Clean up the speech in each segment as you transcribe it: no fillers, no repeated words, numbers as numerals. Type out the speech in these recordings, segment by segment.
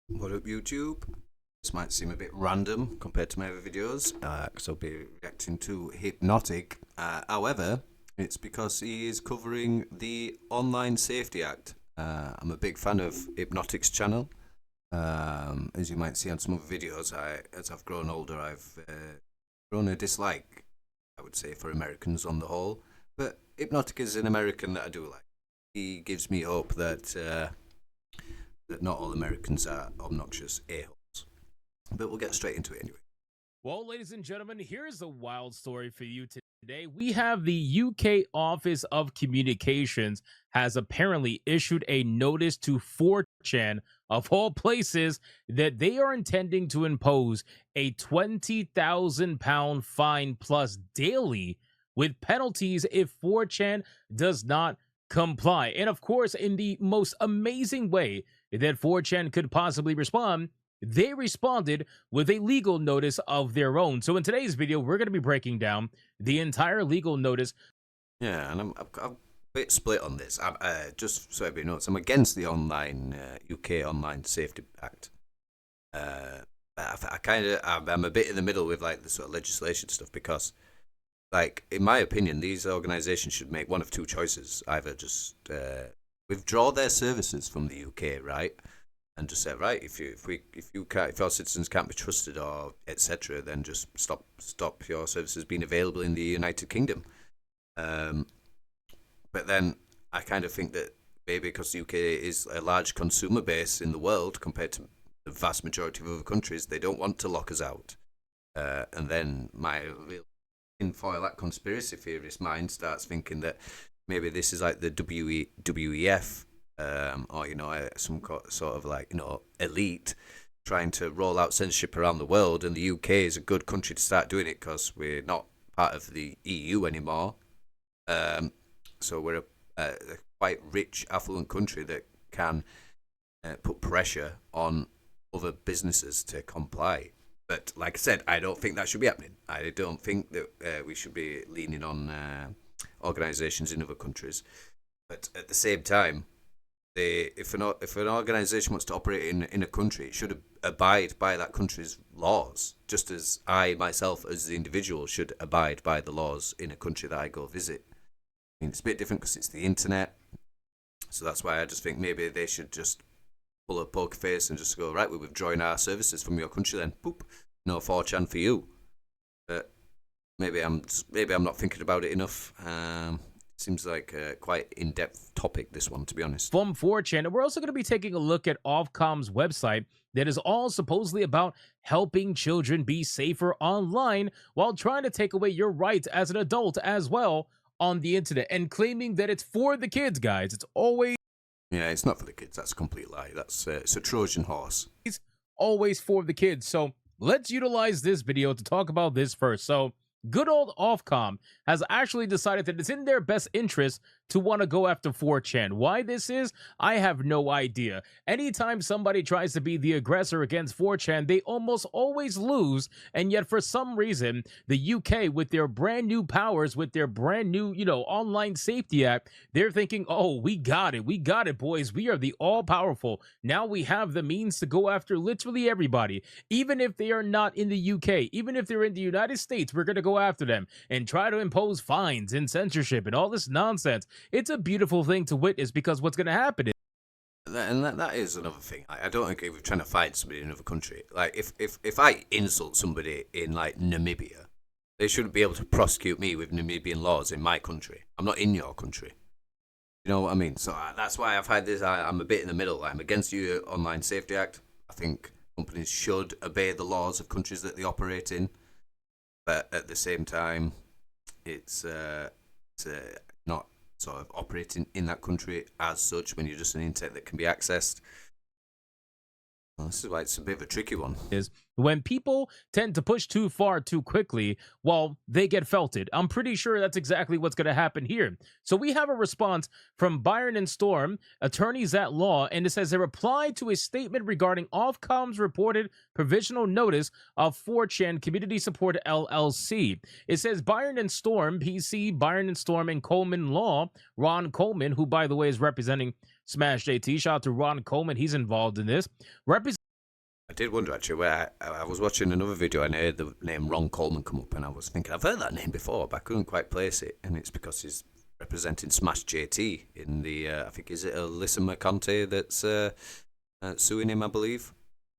What up, YouTube? This might seem a bit random compared to my other videos, because I'll be reacting to Hypnotic. However, it's because he is covering the Online Safety Act. I'm a big fan of Hypnotic's channel. As you might see on some other videos, as I've grown older, I've grown a dislike, I would say, for Americans on the whole. But Hypnotic is an American that I do like. He gives me hope that not all Americans are obnoxious a-holes. But we'll get straight into it anyway. Well, ladies and gentlemen, here's a wild story for you today. We have the UK Office of Communications has apparently issued a notice to 4chan, of all places, that they are intending to impose a £20,000 fine plus daily with penalties if 4chan does not comply. And of course, in the most amazing way that 4chan could possibly respond, they responded with a legal notice of their own. So in today's video, we're going to be breaking down the entire legal notice. Yeah, and I'm a bit split on this. Just so everybody knows, I'm against the UK Online Safety Act. I'm a bit in the middle with like the sort of legislation stuff because, like, in my opinion, these organisations should make one of two choices: either just withdraw their services from the UK, right? And just say, right, if our citizens can't be trusted or etc., then just stop your services being available in the United Kingdom. But then I kind of think that maybe because the UK is a large consumer base in the world compared to the vast majority of other countries, they don't want to lock us out. And then my real tinfoil hat conspiracy theorist mind starts thinking that maybe this is like the WEF. Or some sort of like elite trying to roll out censorship around the world, and the UK is a good country to start doing it because we're not part of the EU anymore. So we're a quite rich, affluent country that can put pressure on other businesses to comply. But like I said, I don't think that should be happening. I don't think that we should be leaning on organisations in other countries. But at the same time, if an organisation wants to operate in a country, it should abide by that country's laws, just as I myself, as the individual, should abide by the laws in a country that I go visit. I mean, it's a bit different because it's the internet, so that's why I just think maybe they should just pull a poker face and just go, right, we're withdrawing our services from your country then, boop, no 4chan for you. But maybe I'm not thinking about it enough. Seems like a quite in-depth topic, this one, to be honest. From 4chan, and we're also going to be taking a look at Ofcom's website that is all supposedly about helping children be safer online while trying to take away your rights as an adult as well on the internet, and claiming that it's for the kids, guys. It's always... Yeah, it's not for the kids. That's a complete lie. That's it's a Trojan horse. It's always for the kids. So let's utilize this video to talk about this first. So good old Ofcom has actually decided that it's in their best interest to want to go after 4chan. Why this is, I have no idea. Anytime somebody tries to be the aggressor against 4chan, they almost always lose. And yet, for some reason, the UK, with their brand new powers, with their brand new, Online Safety Act, they're thinking, oh, we got it, boys. We are the all-powerful. Now we have the means to go after literally everybody. Even if they are not in the UK, even if they're in the United States, we're going to go after them and try to impose fines and censorship and all this nonsense. It's a beautiful thing to witness, because what's going to happen is... And that is another thing. I don't agree with trying to find somebody in another country. Like, if I insult somebody in, like, Namibia, they shouldn't be able to prosecute me with Namibian laws in my country. I'm not in your country. You know what I mean? So that's why I've had this. I'm a bit in the middle. I'm against the Online Safety Act. I think companies should obey the laws of countries that they operate in. But at the same time, it's not sort of operating in that country as such when you're just an internet that can be accessed. Well, this is why it's a bit of a tricky one. Is when people tend to push too far too quickly, well, they get felted. I'm pretty sure that's exactly what's going to happen here. So we have a response from Byron and Storm, attorneys at law, and it says they replied to a statement regarding Ofcom's reported provisional notice of 4chan Community Support LLC. It says Byron and Storm, PC, Byron and Storm, and Coleman Law, Ron Coleman, who, by the way, is representing Smash JT. Shout out to Ron Coleman. He's involved in this. I did wonder actually where I was watching another video and I heard the name Ron Coleman come up, and I was thinking I've heard that name before, but I couldn't quite place it, and it's because he's representing Smash JT in the I think is it Alyssa McConaughey that's suing him, I believe.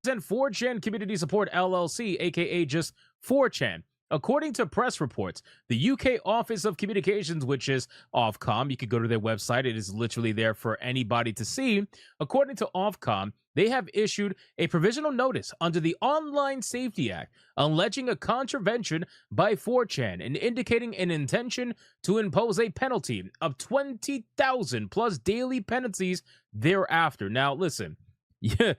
And 4chan Community Support LLC, aka just 4chan. According to press reports, the UK Office of Communications, which is Ofcom, you could go to their website, it is literally there for anybody to see. According to Ofcom, they have issued a provisional notice under the Online Safety Act alleging a contravention by 4chan and indicating an intention to impose a penalty of 20,000 plus daily penalties thereafter. Now, listen. Yeah,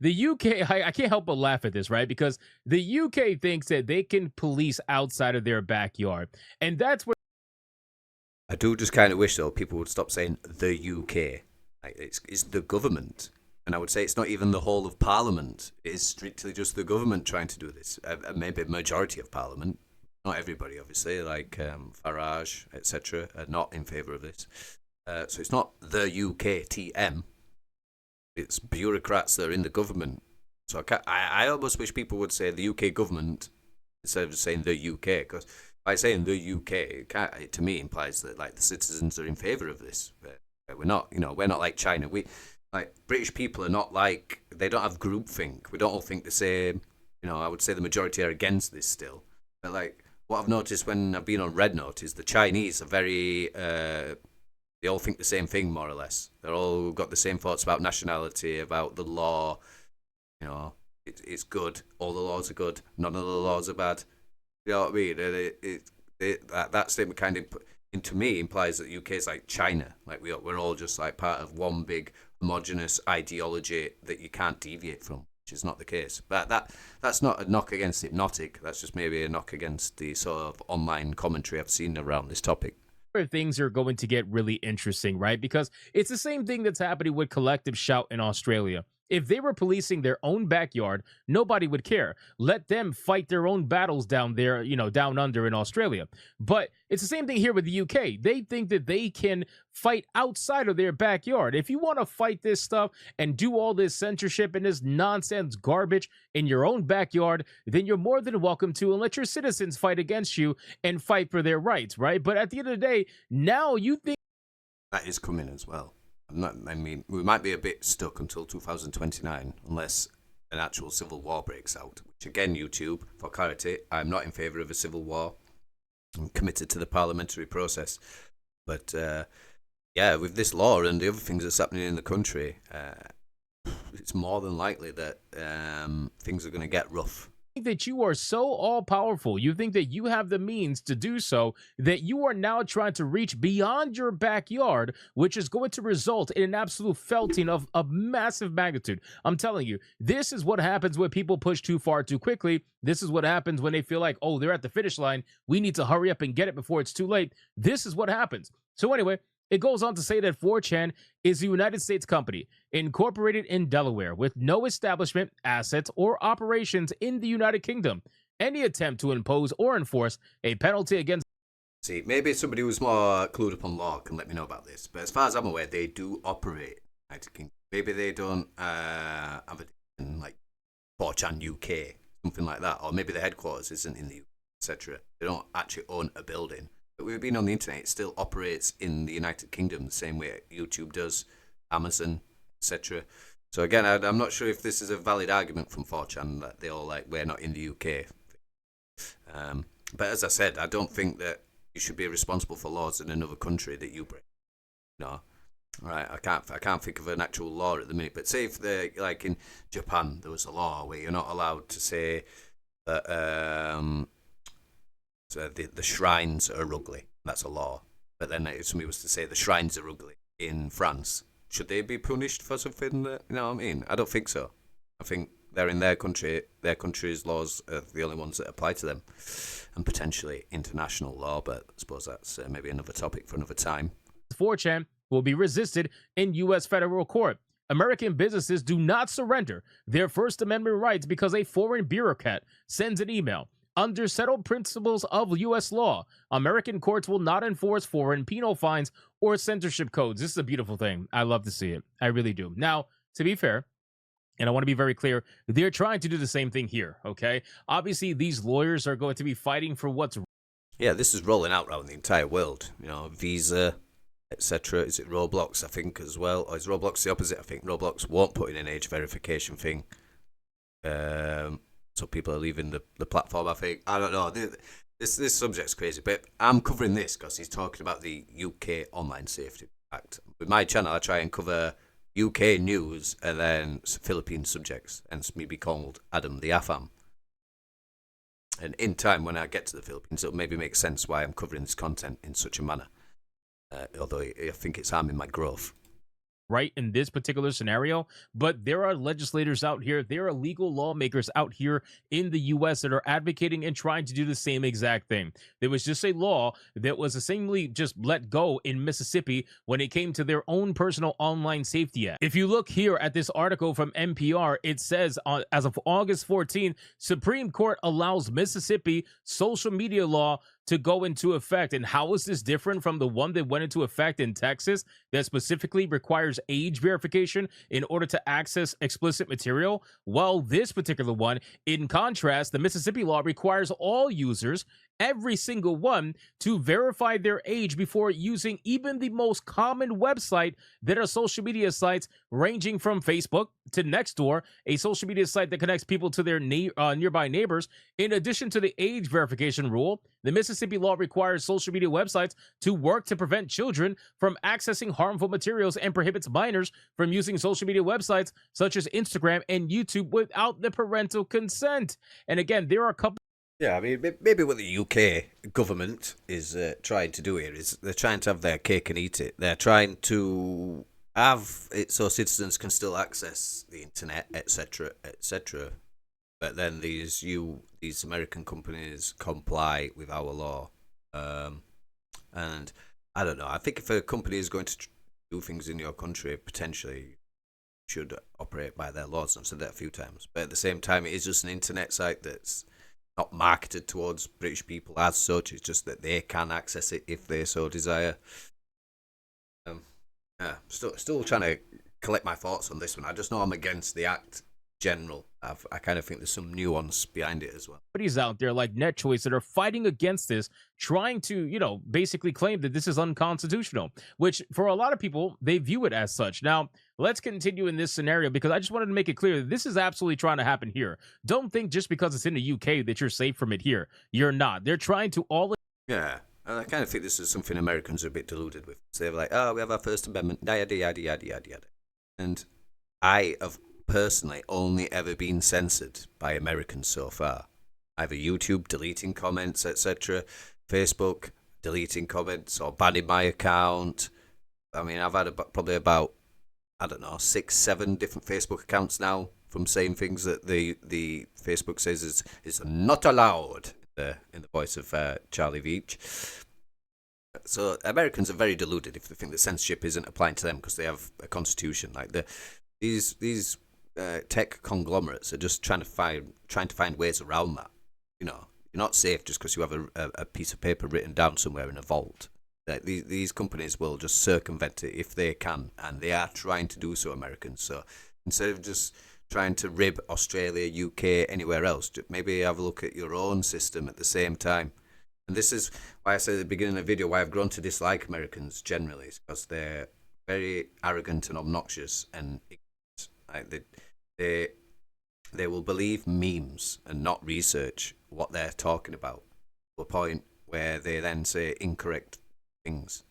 the UK, I can't help but laugh at this, right? Because the UK thinks that they can police outside of their backyard. And that's where I do just kind of wish, though, people would stop saying the UK. Like, it's the government. And I would say it's not even the whole of Parliament. It is strictly just the government trying to do this. Maybe a majority of Parliament. Not everybody, obviously, like Farage, etc., are not in favour of this. So it's not the UK TM. It's bureaucrats that are in the government. So I almost wish people would say the UK government instead of saying the UK, because by saying the UK, it to me implies that like the citizens are in favour of this. We're not, we're not like China. We like British people are not like, they don't have groupthink. We don't all think the same. I would say the majority are against this still. But like what I've noticed when I've been on Red Note is the Chinese are very. They all think the same thing, more or less. They're all got the same thoughts about nationality, about the law. It's good. All the laws are good. None of the laws are bad. You know what I mean? That statement kind of, to me, implies that the UK is like China. Like we're all just like part of one big homogenous ideology that you can't deviate from, which is not the case. But that's not a knock against Hypnotic. That's just maybe a knock against the sort of online commentary I've seen around this topic. where things are going to get really interesting, right? Because it's the same thing that's happening with Collective Shout in Australia. If they were policing their own backyard, nobody would care. Let them fight their own battles down there, down under in Australia. But it's the same thing here with the UK. They think that they can fight outside of their backyard. If you want to fight this stuff and do all this censorship and this nonsense garbage in your own backyard, then you're more than welcome to, and let your citizens fight against you and fight for their rights, right? But at the end of the day, now you think that is coming as well. We might be a bit stuck until 2029 unless an actual civil war breaks out. Which again, YouTube, for clarity, I'm not in favour of a civil war. I'm committed to the parliamentary process. But with this law and the other things that's happening in the country, it's more than likely that things are going to get rough. that you are so all-powerful, you think that you have the means to do so, that you are now trying to reach beyond your backyard, which is going to result in an absolute felting of massive magnitude. I'm telling you, this is what happens when people push too far too quickly. This is what happens when they feel like, oh, they're at the finish line. We need to hurry up and get it before it's too late. This is what happens. So anyway, it goes on to say that 4chan is a United States company incorporated in Delaware with no establishment, assets, or operations in the United Kingdom. Any attempt to impose or enforce a penalty against... See, maybe somebody who's more clued up on law can let me know about this. But as far as I'm aware, they do operate United Kingdom. Maybe they don't have a like 4chan UK, something like that. Or maybe the headquarters isn't in the UK, etc. They don't actually own a building. But we've been on the internet, it still operates in the United Kingdom the same way YouTube does, Amazon, etc. So again, I'm not sure if this is a valid argument from 4chan that they all like, we're not in the UK. But as I said, I don't think that you should be responsible for laws in another country that you break. No. Right, I can't think of an actual law at the minute. But say if they like in Japan, there was a law where you're not allowed to say that the shrines are ugly. That's a law. But then if somebody was to say the shrines are ugly in France, should they be punished for something that, you know what I mean? I don't think so. I think they're in their country. Their country's laws are the only ones that apply to them, and potentially international law. But I suppose that's maybe another topic for another time. 4chan will be resisted in U.S. federal court. American businesses do not surrender their First Amendment rights because a foreign bureaucrat sends an email. Under settled principles of U.S. law, American courts will not enforce foreign penal fines or censorship codes. This is a beautiful thing. I love to see it. I really do. Now, to be fair, And I want to be very clear, they're trying to do the same thing here, okay? Obviously, these lawyers are going to be fighting for what's Yeah, this is rolling out around the entire world. Visa, etc. Is it Roblox, I think, as well? Or is Roblox the opposite? I think Roblox won't put in an age verification thing. So people are leaving the platform, I think. I don't know. This subject's crazy, but I'm covering this because he's talking about the UK Online Safety Act. With my channel, I try and cover UK news and then Philippine subjects, hence me be called Adam the Afam. And in time, when I get to the Philippines, it'll maybe make sense why I'm covering this content in such a manner. Although I think it's harming my growth. right in this particular scenario, but there are legislators out here, there are legal lawmakers out here in the US that are advocating and trying to do the same exact thing. There was just a law that was essentially just let go in Mississippi when it came to their own personal online safety act. If you look here at this article from NPR, it says as of August 14th, Supreme Court allows Mississippi social media law to go into effect. And how is this different from the one that went into effect in Texas that specifically requires age verification in order to access explicit material? Well, this particular one, in contrast, the Mississippi law requires all users, every single one, to verify their age before using even the most common website that are social media sites ranging from Facebook to Nextdoor, a social media site that connects people to their nearby neighbors. In addition to the age verification rule, the Mississippi law requires social media websites to work to prevent children from accessing harmful materials and prohibits minors from using social media websites such as Instagram and YouTube without the parental consent. And again, there are a couple. Yeah, I mean, maybe what the UK government is trying to do here is they're trying to have their cake and eat it. They're trying to have it so citizens can still access the internet, etc., etc. But then these American companies comply with our law, and I don't know. I think if a company is going to do things in your country, potentially should operate by their laws. I've said that a few times, but at the same time, it is just an internet site that's not marketed towards British people as such. It's just that they can access it if they so desire. Yeah, still trying to collect my thoughts on this one. I just know I'm against the act general. I kind of think there's some nuance behind it as well. Companies out there like NetChoice that are fighting against this, trying to, basically claim that this is unconstitutional, which for a lot of people, they view it as such. Now, let's continue in this scenario because I just wanted to make it clear that this is absolutely trying to happen here. Don't think just because it's in the UK that you're safe from it here. You're not. They're trying to all. Yeah, and I kind of think this is something Americans are a bit deluded with. So they're like, oh, we have our First Amendment, yada, yada, yada, yada, yada. And I have personally only ever been censored by Americans so far. Either YouTube deleting comments, etc., Facebook deleting comments or banning my account. I mean, I've had probably about, I don't know, 6, 7 different Facebook accounts now from saying things that the Facebook says is not allowed in the voice of Charlie Veach. So Americans are very deluded if they think that censorship isn't applying to them because they have a constitution. Like these tech conglomerates are just trying to find ways around that. You're not safe just because you have a piece of paper written down somewhere in a vault. These companies will just circumvent it if they can, and they are trying to do so, Americans. So instead of just trying to rib Australia, UK, anywhere else, maybe have a look at your own system at the same time. And this is why I said at the beginning of the video why I've grown to dislike Americans generally, is because they're very arrogant and obnoxious and ignorant. They will believe memes and not research what they're talking about to a point where they then say incorrect things.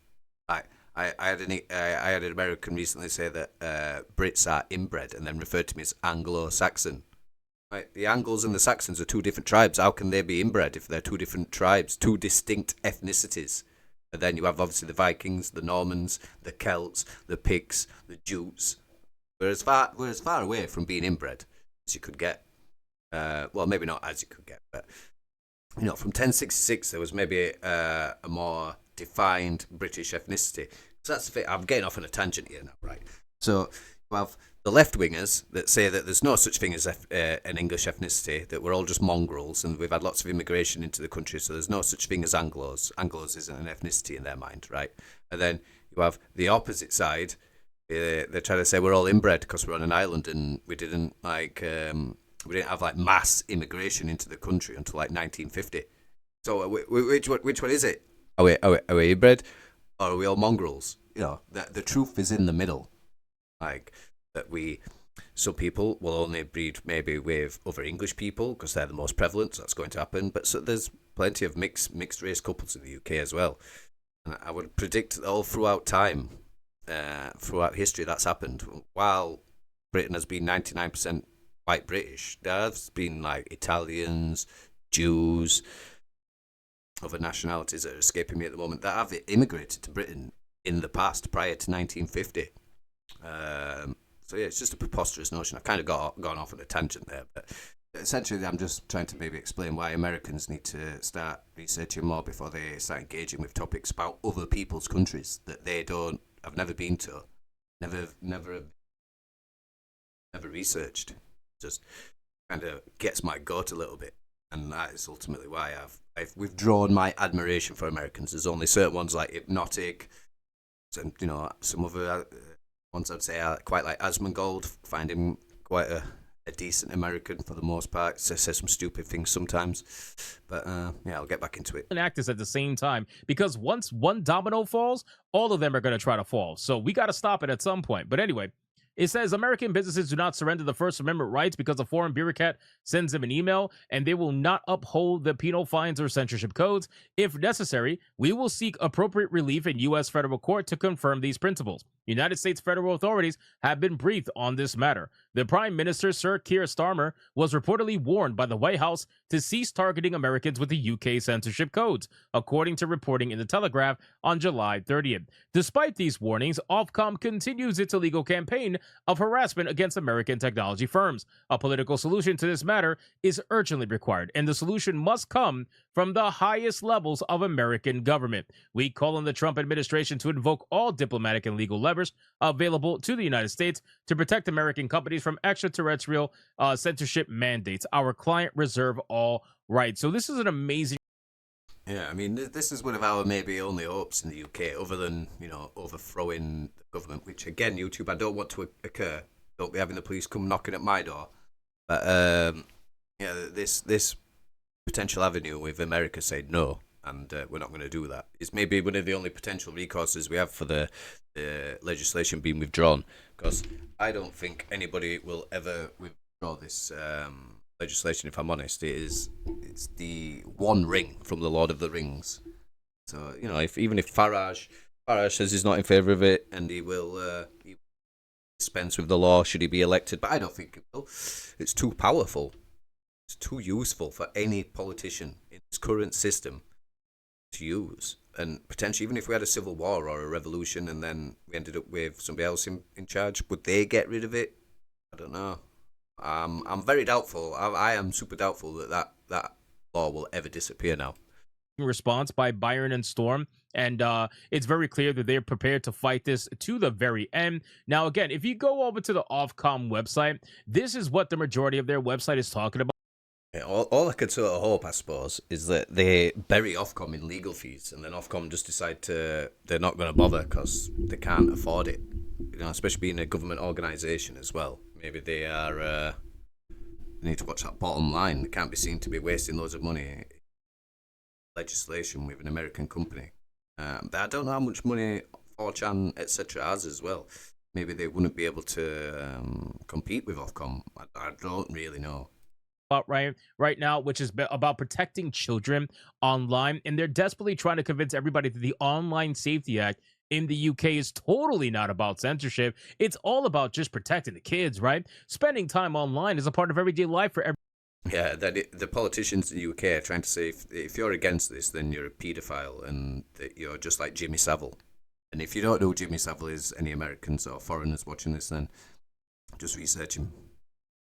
I had an American recently say that Brits are inbred and then referred to me as Anglo-Saxon. Right? The Angles and the Saxons are two different tribes. How can they be inbred if they're two different tribes, two distinct ethnicities? And then you have obviously the Vikings, the Normans, the Celts, the Picts, the Jutes. We're as far away from being inbred as you could get. Well, maybe not as you could get, but from 1066 there was maybe a more defined British ethnicity. So that's the thing. I'm getting off on a tangent here now, right? So you have the left-wingers that say that there's no such thing as an English ethnicity, that we're all just mongrels, and we've had lots of immigration into the country, so there's no such thing as Anglos. Anglos isn't an ethnicity in their mind, right? And then you have the opposite side, they're trying to say we're all inbred because we're on an island and we didn't have like mass immigration into the country until like 1950. So which one is it? Are we inbred, or are we all mongrels? The truth is in the middle. Like that some people will only breed maybe with other English people because they're the most prevalent, so that's going to happen. But there's plenty of mixed race couples in the UK as well. And I would predict that all throughout time, throughout history, that's happened. While Britain has been 99% white British, there's been like Italians, Jews, other nationalities that are escaping me at the moment that have immigrated to Britain in the past prior to 1950. So yeah, it's just a preposterous notion. I've kind of gone off on a tangent there, but essentially I'm just trying to maybe explain why Americans need to start researching more before they start engaging with topics about other people's countries that they have never been to, never researched. Just kind of gets my goat a little bit, and that is ultimately why I've withdrawn my admiration for Americans. There's only certain ones like Hypnotic, and some other ones I'd say I quite like. Asmongold, find him quite a decent American for the most part. Says some stupid things sometimes, but yeah, I'll get back into it. And actors at the same time, because once one domino falls, all of them are going to try to fall. So we got to stop it at some point. But anyway, it says American businesses do not surrender the First Amendment rights because a foreign bureaucrat sends them an email, and they will not uphold the penal fines or censorship codes. If necessary, we will seek appropriate relief in U.S. federal court to confirm these principles. United States federal authorities have been briefed on this matter. The Prime Minister, Sir Keir Starmer, was reportedly warned by the White House to cease targeting Americans with the UK censorship codes, according to reporting in The Telegraph on July 30th. Despite these warnings, Ofcom continues its illegal campaign of harassment against American technology firms. A political solution to this matter is urgently required, and the solution must come from the highest levels of American government. We call on the Trump administration to invoke all diplomatic and legal levers available to the United States to protect American companies from extraterrestrial censorship mandates. Our client reserve all rights. So this is an amazing. Yeah, I mean, this is one of our maybe only hopes in the UK, other than, overthrowing the government, which, again, YouTube, I don't want to occur. Don't be having the police come knocking at my door. But, yeah, this potential avenue with America said no, and we're not going to do that. It's maybe one of the only potential recourses we have for the legislation being withdrawn, because I don't think anybody will ever withdraw this legislation, if I'm honest. It's the One Ring from the Lord of the Rings. So, even if Farage says he's not in favour of it, and he will dispense with the law should he be elected, but I don't think he will. It's too powerful. It's too useful for any politician in this current system to use. And potentially, even if we had a civil war or a revolution and then we ended up with somebody else in charge, would they get rid of it? I don't know. I'm very doubtful. I am super doubtful that law will ever disappear now. Response by Byron and Storm, and it's very clear that they're prepared to fight this to the very end. Now, again, if you go over to the Ofcom website, this is what the majority of their website is talking about. Yeah, all I could sort of hope, I suppose, is that they bury Ofcom in legal fees, and then Ofcom just decide they're not going to bother because they can't afford it. Especially being a government organisation as well. Maybe they need to watch that bottom line. They can't be seen to be wasting loads of money legislation with an American company. But I don't know how much money 4chan, etc. has as well. Maybe they wouldn't be able to compete with Ofcom. I don't really know. Right now, which is about protecting children online, and they're desperately trying to convince everybody that the Online Safety Act in the UK is totally not about censorship. It's all about just protecting the kids, right? Spending time online is a part of everyday life for everyone. Yeah, the politicians in the UK are trying to say if you're against this, then you're a paedophile and that you're just like Jimmy Savile. And if you don't know who Jimmy Savile is, any Americans or foreigners watching this, then just research him.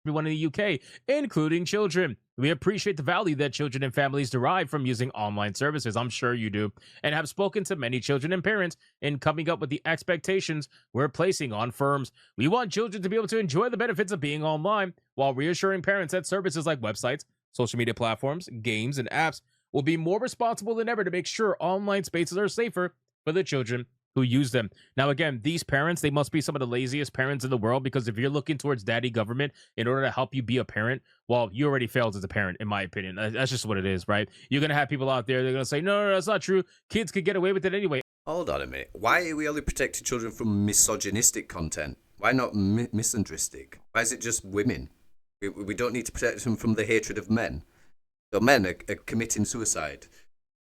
Everyone in the UK, including children. We appreciate the value that children and families derive from using online services. I'm sure you do, and have spoken to many children and parents in coming up with the expectations we're placing on firms. We want children to be able to enjoy the benefits of being online, while reassuring parents that services like websites, social media platforms, games, and apps will be more responsible than ever to make sure online spaces are safer for the children who use them. Now, again, these parents, they must be some of the laziest parents in the world, because if you're looking towards daddy government in order to help you be a parent, well, you already failed as a parent, in my opinion. That's just what it is, right? You're going to have people out there, they're going to say, no, no, that's not true. Kids could get away with it anyway. Hold on a minute. Why are we only protecting children from misogynistic content? Why not misandristic? Why is it just women? We don't need to protect them from the hatred of men. So men are committing suicide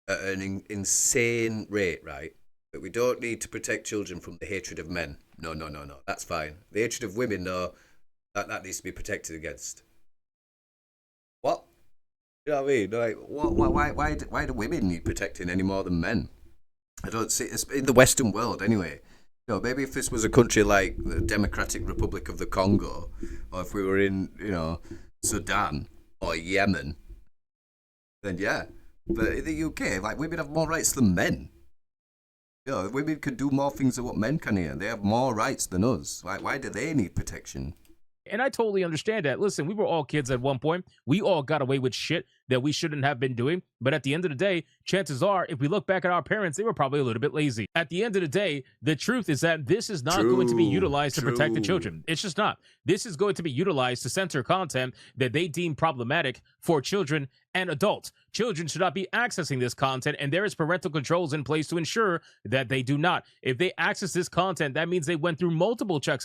at an insane rate, right? But we don't need to protect children from the hatred of men. No, no, no, no. That's fine. The hatred of women, no. That needs to be protected against. What? You know what I mean? Like, why do women need protecting any more than men? I don't see it in the Western world anyway. You know, maybe if this was a country like the Democratic Republic of the Congo, or if we were in, Sudan or Yemen, then yeah. But in the UK, like, women have more rights than men. Women can do more things than what men can here. They have more rights than us. Why do they need protection? And I totally understand that. Listen, we were all kids at one point. We all got away with shit that we shouldn't have been doing. But at the end of the day, chances are, if we look back at our parents, they were probably a little bit lazy. At the end of the day, the truth is that this is not going to be utilized to protect the children. It's just not. This is going to be utilized to censor content that they deem problematic for children and adults. Children should not be accessing this content, and there is parental controls in place to ensure that they do not. If they access this content, that means they went through multiple checks.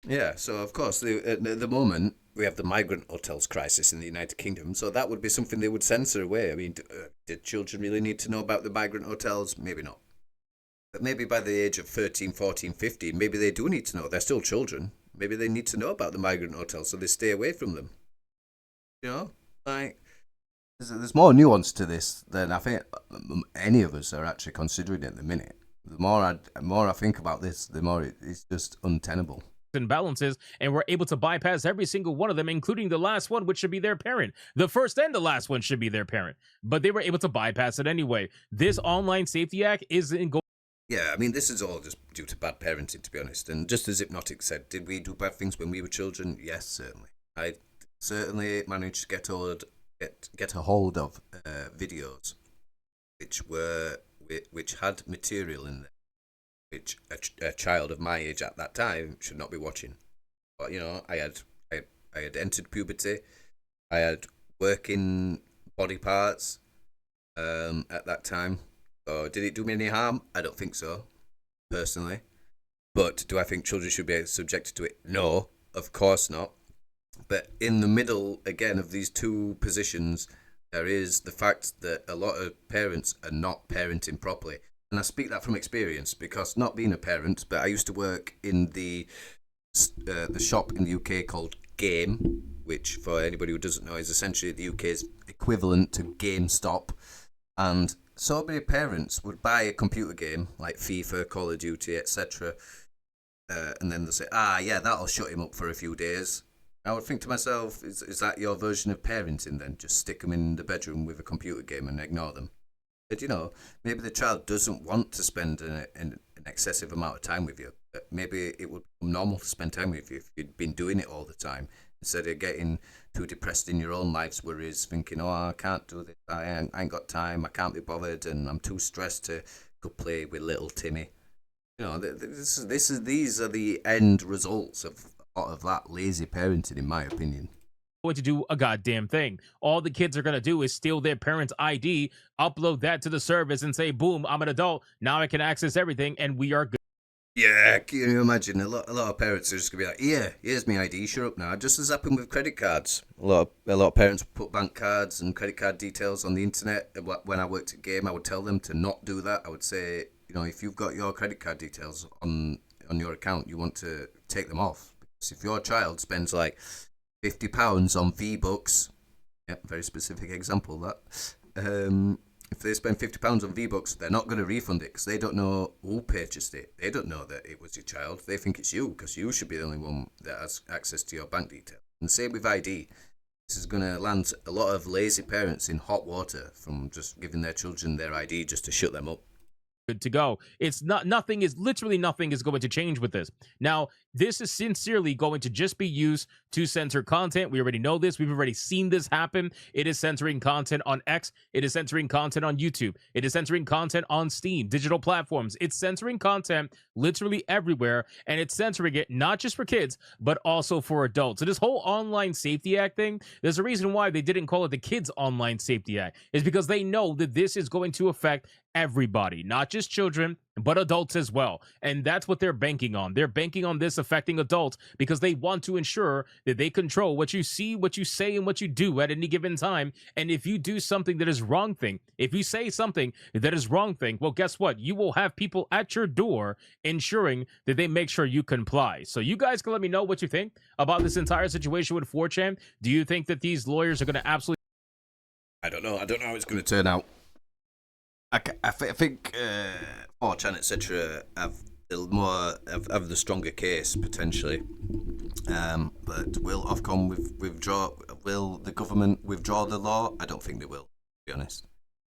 Yeah, so of course, at the moment, we have the migrant hotels crisis in the United Kingdom, so that would be something they would censor away. I mean, did children really need to know about the migrant hotels? Maybe not. But maybe by the age of 13, 14, 15, maybe they do need to know. They're still children. Maybe they need to know about the migrant hotels, so they stay away from them. Like, there's more nuance to this than I think any of us are actually considering at the minute. The more I think about this, the more it's just untenable. And balances, and we're able to bypass every single one of them, including the last one, which should be their parent. The first and the last one should be their parent, but they were able to bypass it anyway. This Online Safety Act is in go. Yeah, I mean, this is all just due to bad parenting, to be honest. And just as Hypnotic said, did we do bad things when we were children? Yes, certainly. I certainly managed to get a hold of videos which had material in there which a child of my age at that time should not be watching. But I had entered puberty. I had working body parts at that time. So did it do me any harm? I don't think so, personally. But do I think children should be subjected to it? No, of course not. But in the middle, again, of these two positions, there is the fact that a lot of parents are not parenting properly. And I speak that from experience, because not being a parent, but I used to work in the shop in the UK called Game, which, for anybody who doesn't know, is essentially the UK's equivalent to GameStop. And so many parents would buy a computer game like FIFA, Call of Duty, etc. And then they'll say, yeah, that'll shut him up for a few days. I would think to myself, is that your version of parenting then? Just stick them in the bedroom with a computer game and ignore them? But maybe the child doesn't want to spend an excessive amount of time with you. But maybe it would become normal to spend time with you if you'd been doing it all the time, instead of getting too depressed in your own life's worries, thinking, I can't do this, I ain't got time, I can't be bothered, and I'm too stressed to go play with little Timmy. These are the end results of a lot of that lazy parenting, in my opinion. To do a goddamn thing. All the kids are going to do is steal their parents' ID, upload that to the service, and say, boom, I'm an adult, now I can access everything, and we are good. Yeah, can you imagine? A lot of parents are just going to be like, here's my ID, shut up now. Just as happened with credit cards. A lot of parents put bank cards and credit card details on the internet. When I worked at Game, I would tell them to not do that. I would say, if you've got your credit card details on your account, you want to take them off. Because if your child spends like £50 on V-Bucks, very specific example that, if they spend £50 on V-Bucks, they're not going to refund it, because they don't know who purchased it. They don't know that it was your child. They think it's you, because you should be the only one that has access to your bank detail. And same with ID. This is going to land a lot of lazy parents in hot water from just giving their children their ID just to shut them up. good to go. It's not nothing is literally nothing is going to change with this. Now, this is sincerely going to just be used to censor content. We already know this. We've already seen this happen. It is censoring content on X. It is censoring content on YouTube. It is censoring content on Steam, digital platforms. It's censoring content literally everywhere, and it's censoring it not just for kids, but also for adults. So this whole Online Safety Act thing, there's a reason why they didn't call it the Kids Online Safety Act, is because they know that this is going to affect everybody, not just children, but adults as well. And that's what they're banking on. They're banking on this affecting adults because they want to ensure that they control what you see, what you say, and what you do at any given time. And if you do something that is wrong thing, if you say something that is wrong thing, well, guess what? You will have people at your door ensuring that they make sure you comply. So you guys can let me know what you think about this entire situation with 4chan. Do you think that these lawyers are going to absolutely... I don't know. I don't know how it's going to turn out. I think 4chan, etc., have the stronger case potentially. But will Ofcom will the government withdraw the law? I don't think they will, to be honest.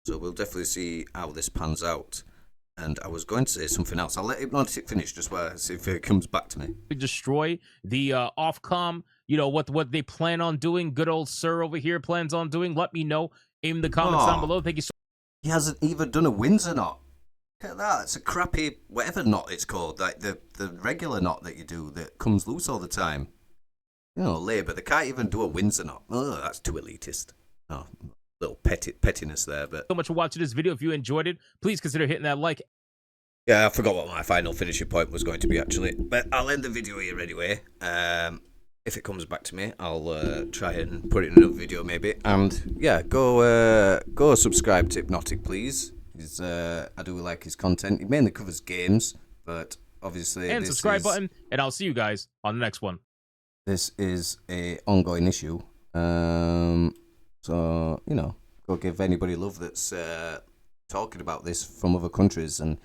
So we'll definitely see how this pans out. And I was going to say something else. I'll let Hypnotic finish just while I see if it comes back to me. Destroy the Ofcom, you know, what they plan on doing. Good old sir over here plans on doing. Let me know in the comments down below. Thank you so He hasn't even done a Windsor knot. Look at that. It's a crappy, whatever knot it's called, like the regular knot that you do that comes loose all the time. You know, Labour, they can't even do a Windsor knot. Oh, that's too elitist. Oh, little pettiness there, but... much for watching this video. If you enjoyed it, please consider hitting that like. Yeah, I forgot what my final finishing point was going to be, actually. But I'll end the video here anyway. If it comes back to me, I'll try and put it in another video maybe. And yeah, go subscribe to Hypnotic, please. I do like his content. He mainly covers games, but obviously and subscribe button, and I'll see you guys on the next one. This is a ongoing issue. So you know, go give anybody love that's talking about this from other countries, and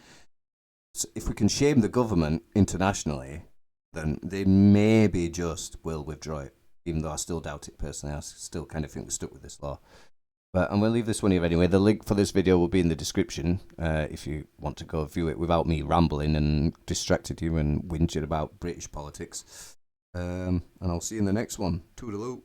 if we can shame the government internationally, then they maybe just will withdraw it, even though I still doubt it personally. I still kind of think we're stuck with this law. But I'm going to leave this one here anyway. The link for this video will be in the description if you want to go view it without me rambling and distracted you and whinging about British politics. And I'll see you in the next one. Toodaloo.